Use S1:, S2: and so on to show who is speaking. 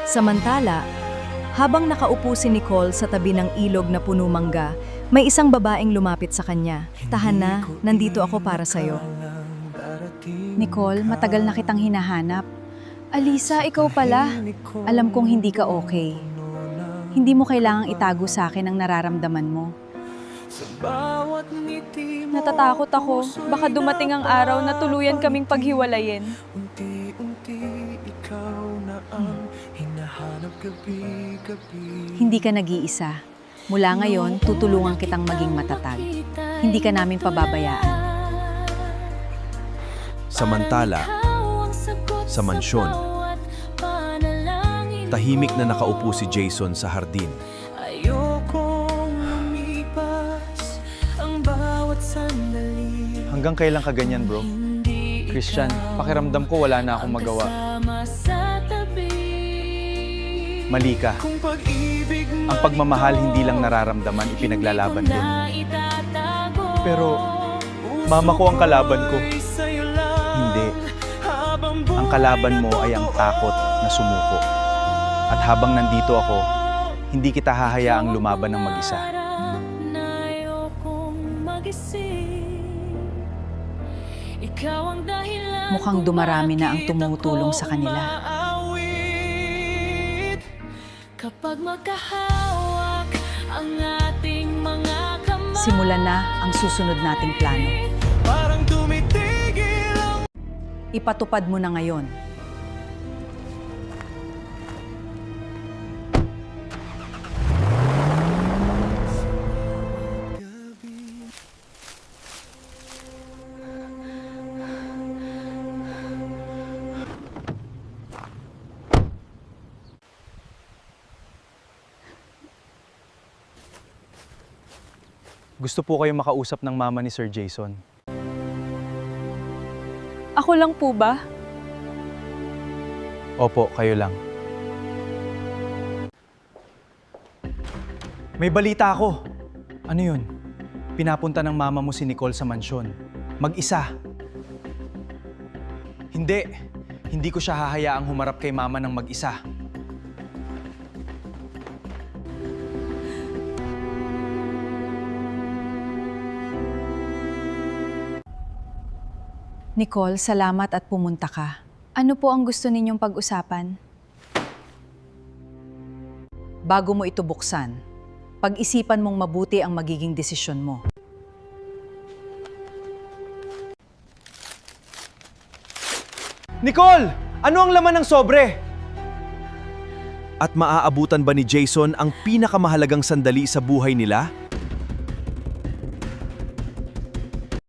S1: Samantala, habang nakaupo si Nicole sa tabi ng ilog na puno mangga, may isang babaeng lumapit sa kanya. Tahan na, nandito ako para sa'yo.
S2: Nicole, matagal na kitang hinahanap. Alisa, ikaw pala. Alam kong hindi ka okay. Hindi mo kailangang itago sa akin ang nararamdaman mo. Natatakot ako. Baka dumating ang araw na tuluyan kaming paghiwalayin. Hindi ka nag-iisa. Mula ngayon, tutulungan kitang maging matatag. Hindi ka namin pababayaan.
S3: Samantala, sa mansyon, tahimik na nakaupo si Jason sa hardin.
S4: Hanggang kailan ka ganyan, bro? Christian, pakiramdam ko wala na akong magawa. Mali ka. Ang pagmamahal hindi lang nararamdaman, ipinaglalaban din. Pero, mama ko ang kalaban ko. Hindi. Ang kalaban mo ay ang takot na sumuko. At habang nandito ako, hindi kita hahayaang lumaban ng mag-isa.
S2: Mukhang dumarami na ang tumutulong sa kanila.
S5: Kapag magkahawak ang ating mga kamay.
S2: Simulan na ang susunod nating plano.
S5: Parang tumitigil ang
S2: Ipatupad mo na ngayon.
S4: Gusto po kayong makausap ng mama ni Sir Jason.
S2: Ako lang po ba?
S4: Opo, kayo lang. May balita ako. Ano yun? Pinapunta ng mama mo si Nicole sa mansyon. Mag-isa. Hindi. Hindi ko siya hahayaang humarap kay mama ng mag-isa.
S2: Nicole, salamat at pumunta ka. Ano po ang gusto ninyong pag-usapan? Bago mo ito buksan, pag-isipan mong mabuti ang magiging desisyon mo.
S4: Nicole! Ano ang laman ng sobre?
S3: At maaabutan ba ni Jason ang pinakamahalagang sandali sa buhay nila?